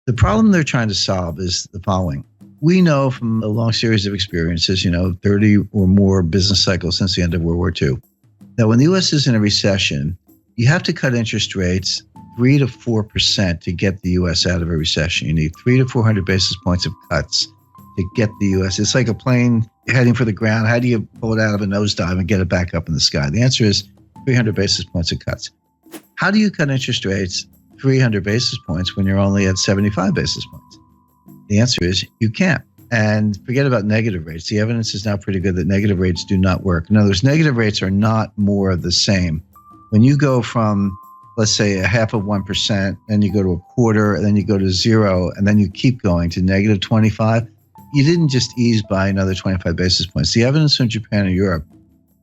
The problem they're trying to solve is the following. We know from a long series of experiences, 30 or more business cycles since the end of World War II, that when the U.S. is in a recession, you have to cut interest rates 3 to 4% to get the U.S. out of a recession. You need 300 to 400 basis points of cuts to get the U.S. It's like a plane heading for the ground. How do you pull it out of a nosedive and get it back up in the sky? The answer is 300 basis points of cuts. How do you cut interest rates 300 basis points when you're only at 75 basis points? The answer is you can't. And forget about negative rates. The evidence is now pretty good that negative rates do not work. In other words, negative rates are not more of the same. When you go from, let's say, 0.5%, and you go to 1/4, and then you go to 0, and then you keep going to negative 25, you didn't just ease by another 25 basis points. The evidence from Japan and Europe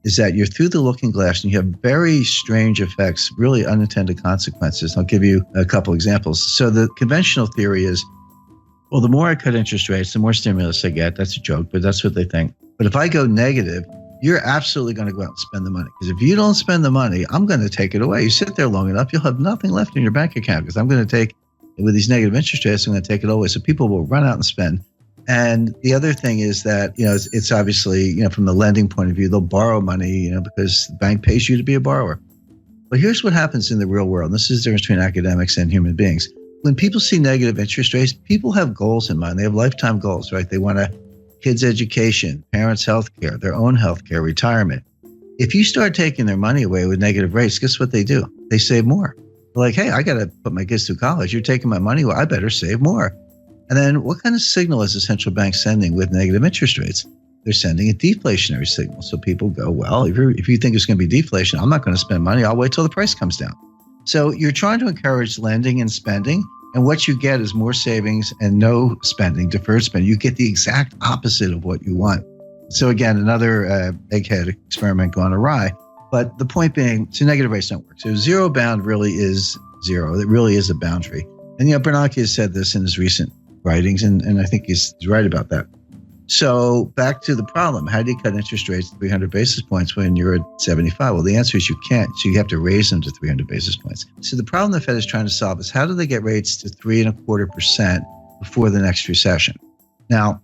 is that you're through the looking glass and you have very strange effects, really unintended consequences. I'll give you a couple examples. So the conventional theory is, well, the more I cut interest rates, the more stimulus I get. That's a joke, but that's what they think. But if I go negative, you're absolutely going to go out and spend the money. Because if you don't spend the money, I'm going to take it away. You sit there long enough, you'll have nothing left in your bank account because I'm going to take, with these negative interest rates, I'm going to take it away. So people will run out and spend. And the other thing is that, it's obviously, from the lending point of view, they'll borrow money, because the bank pays you to be a borrower. But here's what happens in the real world. This is the difference between academics and human beings. When people see negative interest rates, people have goals in mind. They have lifetime goals, right? They want kids' education, parents' health care, their own health care, retirement. If you start taking their money away with negative rates, guess what they do? They save more. They're like, hey, I got to put my kids through college. You're taking my money. Well, I better save more. And then what kind of signal is the central bank sending with negative interest rates? They're sending a deflationary signal. So people go, well, if you think it's going to be deflation, I'm not going to spend money. I'll wait till the price comes down. So you're trying to encourage lending and spending. And what you get is more savings and no spending, deferred spending. You get the exact opposite of what you want. So again, another egghead experiment gone awry. But the point being, so negative rates don't work. So zero bound really is zero. It really is a boundary. And Bernanke has said this in his recent writings, and I think he's right about that. So back to the problem. How do you cut interest rates 300 basis points when you're at 75? Well, the answer is you can't. So you have to raise them to 300 basis points. So the problem the Fed is trying to solve is how do they get rates to 3.25% before the next recession? Now,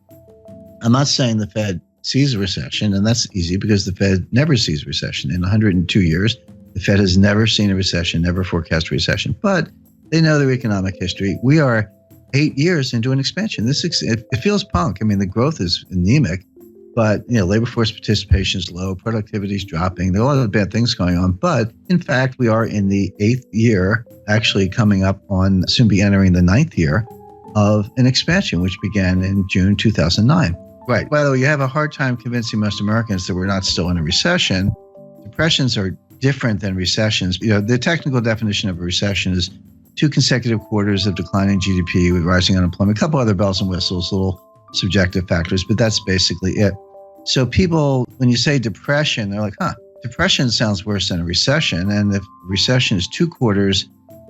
I'm not saying the Fed sees a recession, and that's easy because the Fed never sees a recession. In 102 years, the Fed has never seen a recession, never forecast a recession, but they know their economic history. We are 8 years into an expansion. It feels punk. I mean, the growth is anemic, but labor force participation is low, productivity is dropping. There are a lot of bad things going on, but in fact, we are in the 8th year, actually coming up on soon be entering the 9th year of an expansion, which began in June 2009. Right. By the way, you have a hard time convincing most Americans that we're not still in a recession. Depressions are different than recessions. The technical definition of a recession is 2 consecutive quarters of declining GDP with rising unemployment, a couple other bells and whistles, little subjective factors, but that's basically it. So people, when you say depression, they're like, depression sounds worse than a recession. And if recession is 2 quarters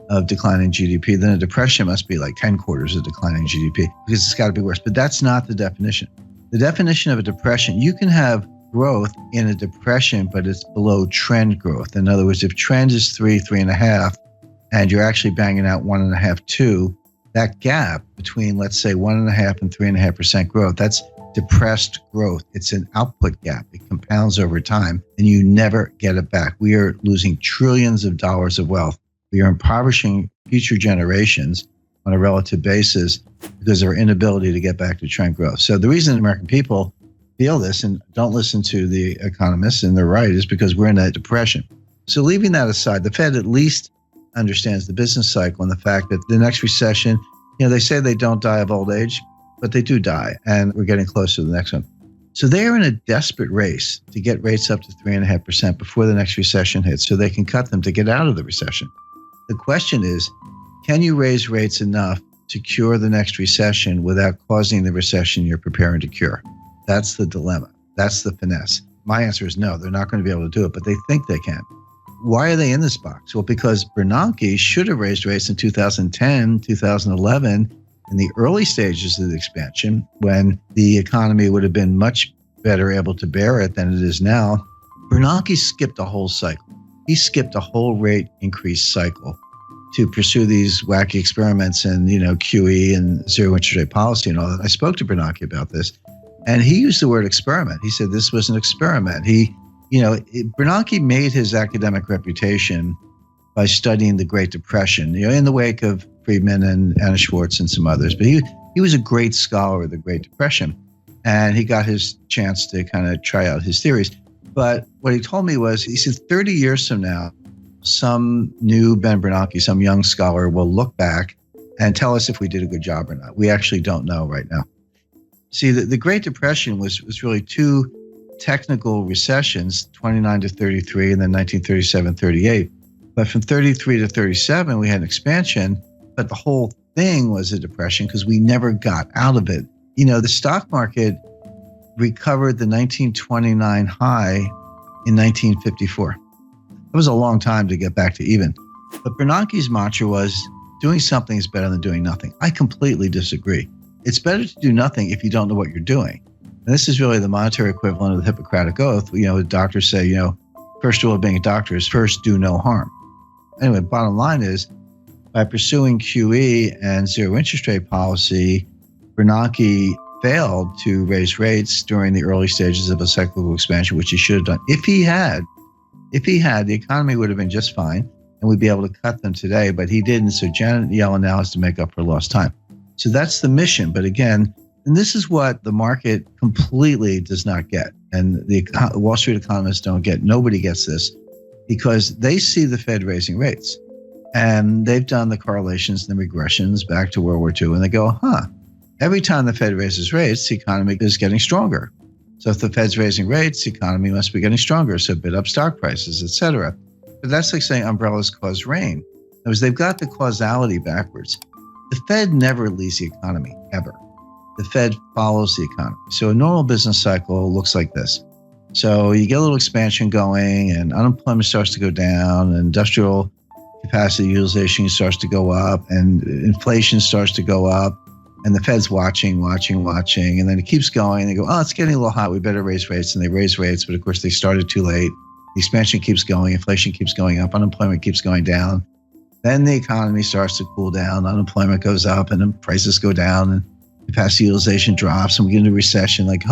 of declining GDP, then a depression must be like 10 quarters of declining GDP because it's got to be worse. But that's not the definition. The definition of a depression, you can have growth in a depression, but it's below trend growth. In other words, if trend is 3.5, and you're actually banging out 1.5, 2, that gap between, let's say, 1.5 and 3.5% growth, that's depressed growth. It's an output gap. It compounds over time, and you never get it back. We are losing trillions of dollars of wealth. We are impoverishing future generations on a relative basis because of our inability to get back to trend growth. So the reason American people feel this and don't listen to the economists, and they're right, is because we're in a depression. So leaving that aside, the Fed at least understands the business cycle and the fact that the next recession, they say they don't die of old age, but they do die, and we're getting close to the next one. So they are in a desperate race to get rates up to 3.5% before the next recession hits so they can cut them to get out of the recession. The question is, can you raise rates enough to cure the next recession without causing the recession you're preparing to cure? That's the dilemma. That's the finesse. My answer is no, they're not going to be able to do it, but they think they can. Why are they in this box? Well, because Bernanke should have raised rates in 2010, 2011, in the early stages of the expansion, when the economy would have been much better able to bear it than it is now. Bernanke skipped a whole cycle. He skipped a whole rate increase cycle to pursue these wacky experiments and, QE and zero interest rate policy and all that. I spoke to Bernanke about this, and he used the word experiment. He said this was an experiment. Bernanke made his academic reputation by studying the Great Depression, in the wake of Friedman and Anna Schwartz and some others. But he was a great scholar of the Great Depression, and he got his chance to kind of try out his theories. But what he told me was, he said 30 years from now, some new Ben Bernanke, some young scholar will look back and tell us if we did a good job or not. We actually don't know right now. See, the Great Depression was really two technical recessions, 29 to 33, and then 1937, 38. But from 33 to 37, we had an expansion, but the whole thing was a depression because we never got out of it. The stock market recovered the 1929 high in 1954. It was a long time to get back to even. But Bernanke's mantra was, doing something is better than doing nothing. I completely disagree. It's better to do nothing if you don't know what you're doing. And this is really the monetary equivalent of the Hippocratic Oath. Doctors say, first rule of being a doctor is first do no harm. Anyway, bottom line is, by pursuing QE and zero interest rate policy, Bernanke failed to raise rates during the early stages of a cyclical expansion, which he should have done. If he had, the economy would have been just fine, and we'd be able to cut them today, but he didn't. So Janet Yellen now has to make up for lost time. So that's the mission. But again, and this is what the market completely does not get. And the Wall Street economists don't get. Nobody gets this because they see the Fed raising rates. And they've done the correlations and the regressions back to World War II. And they go, every time the Fed raises rates, the economy is getting stronger. So if the Fed's raising rates, the economy must be getting stronger. So bid up stock prices, et cetera. But that's like saying umbrellas cause rain. Because they've got the causality backwards. The Fed never leads the economy, ever. The Fed follows the economy. So a normal business cycle looks like this. So you get a little expansion going and unemployment starts to go down, and industrial capacity utilization starts to go up, and inflation starts to go up, and the Fed's watching, and then it keeps going. And they go, it's getting a little hot. We better raise rates. And they raise rates, but of course they started too late. The expansion keeps going, inflation keeps going up, unemployment keeps going down. Then the economy starts to cool down, unemployment goes up, and then prices go down, and capacity utilization drops, and we get into recession. Like,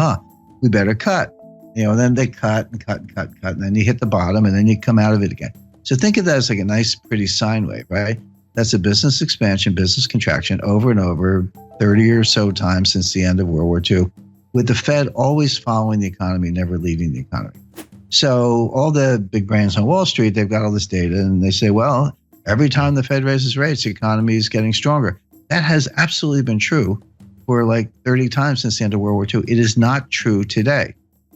we better cut. And then they cut, and then you hit the bottom, and then you come out of it again. So think of that as like a nice, pretty sine wave, right? That's a business expansion, business contraction over and over, 30 or so times since the end of World War II, with the Fed always following the economy, never leading the economy. So all the big brains on Wall Street, they've got all this data, and they say, well, every time the Fed raises rates, the economy is getting stronger. That has absolutely been true for like 30 times since the end of World War II. It is not true today.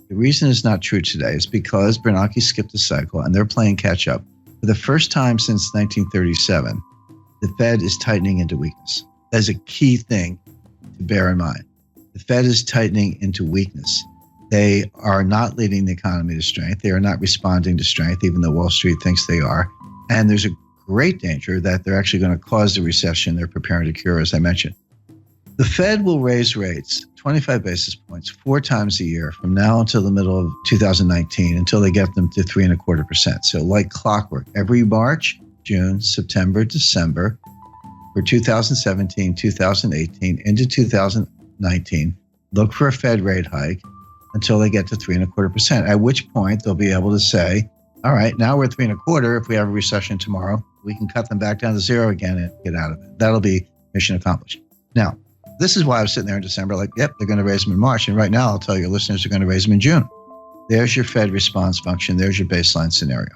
The reason it's not true today is because Bernanke skipped a cycle and they're playing catch up. For the first time since 1937, the Fed is tightening into weakness. That is a key thing to bear in mind. The Fed is tightening into weakness. They are not leading the economy to strength. They are not responding to strength, even though Wall Street thinks they are. And there's a great danger that they're actually going to cause the recession they're preparing to cure, as I mentioned. The Fed will raise rates 25 basis points 4 times a year from now until the middle of 2019, until they get them to 3.25%. So like clockwork, every March, June, September, December, for 2017, 2018, into 2019, look for a Fed rate hike until they get to 3.25%, at which point they'll be able to say, all right, now we're 3.25. If we have a recession tomorrow, we can cut them back down to 0 again and get out of it. That'll be mission accomplished. Now, this is why I was sitting there in December like, yep, they're going to raise them in March. And right now, I'll tell your listeners they're going to raise them in June. There's your Fed response function. There's your baseline scenario.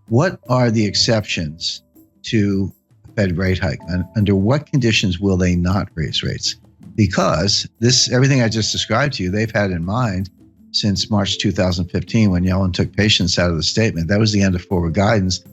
What are the exceptions to a Fed rate hike? And under what conditions will they not raise rates? Because everything I just described to you, they've had in mind since March 2015, when Yellen took patience out of the statement. That was the end of forward guidance.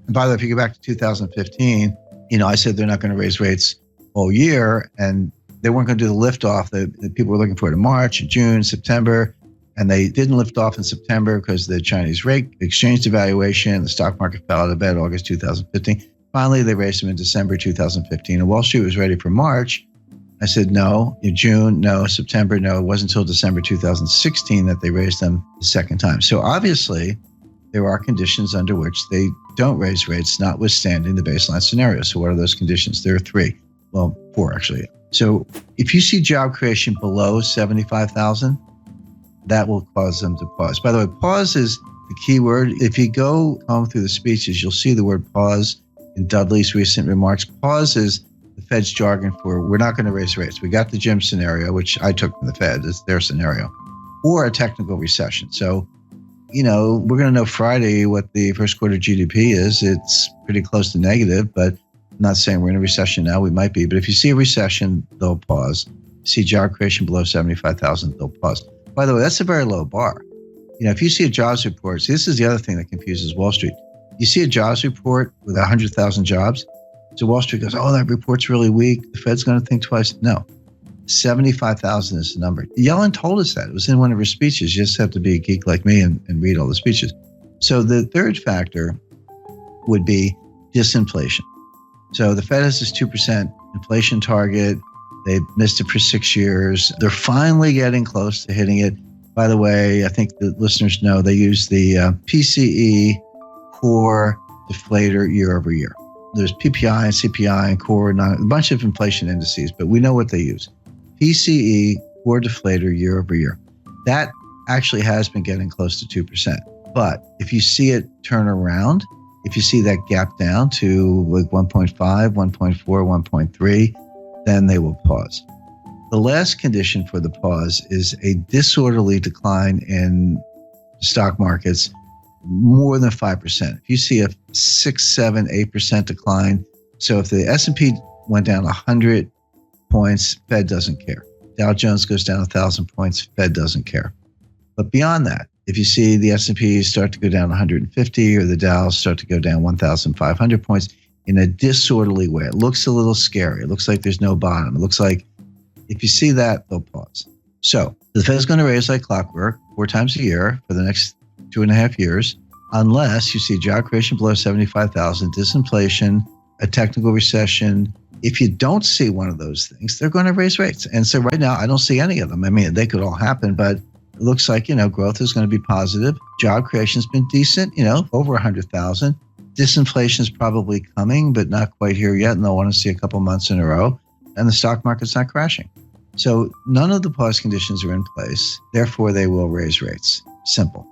And by the way, if you go back to 2015, I said they're not going to raise rates all year, and they weren't going to do the liftoff that people were looking for in March, June, September, and they didn't lift off in September because the Chinese rate exchange devaluation, the stock market fell out of bed August 2015. Finally, they raised them in December 2015, and Wall Street was ready for March. I said, no. In June, no. September, no. It wasn't until December 2016 that they raised them the second time. So obviously, there are conditions under which they don't raise rates, notwithstanding the baseline scenario. So what are those conditions? There are three. Well, four, actually. So if you see job creation below 75,000, that will cause them to pause. By the way, pause is the key word. If you go home through the speeches, you'll see the word pause in Dudley's recent remarks. Pause is the Fed's jargon for we're not going to raise rates. We got the Jim scenario, which I took from the Fed. It's their scenario, or a technical recession. So, we're going to know Friday what the first quarter GDP is. It's pretty close to negative, but I'm not saying we're in a recession now. We might be. But if you see a recession, they'll pause. See job creation below 75,000, they'll pause. By the way, that's a very low bar. If you see a jobs report, see, this is the other thing that confuses Wall Street. You see a jobs report with 100,000 jobs. So Wall Street goes, oh, that report's really weak. The Fed's going to think twice. No, 75,000 is the number. Yellen told us that. It was in one of her speeches. You just have to be a geek like me and read all the speeches. So the third factor would be disinflation. So the Fed has this 2% inflation target. They've missed it for 6 years. They're finally getting close to hitting it. By the way, I think the listeners know they use the PCE core deflator year over year. There's PPI and CPI and core, a bunch of inflation indices, but we know what they use. PCE core deflator year over year. That actually has been getting close to 2%. But if you see it turn around, if you see that gap down to like 1.5, 1.4, 1.3, then they will pause. The last condition for the pause is a disorderly decline in stock markets more than 5%. If you see a 6, 7, 8% decline, so if the S&P went down 100 points, Fed doesn't care. Dow Jones goes down 1,000 points, Fed doesn't care. But beyond that, if you see the S&P start to go down 150 or the Dow start to go down 1,500 points in a disorderly way, it looks a little scary. It looks like there's no bottom. It looks like if you see that, they'll pause. So the Fed's going to raise like clockwork 4 times a year for the next 2.5 years, unless you see job creation below 75,000, disinflation, a technical recession. If you don't see one of those things, they're going to raise rates. And so right now, I don't see any of them. I mean, they could all happen, but it looks like, growth is going to be positive. Job creation's been decent, over 100,000. Disinflation is probably coming, but not quite here yet. And they'll want to see a couple months in a row. And the stock market's not crashing. So none of the pause conditions are in place. Therefore, they will raise rates. Simple.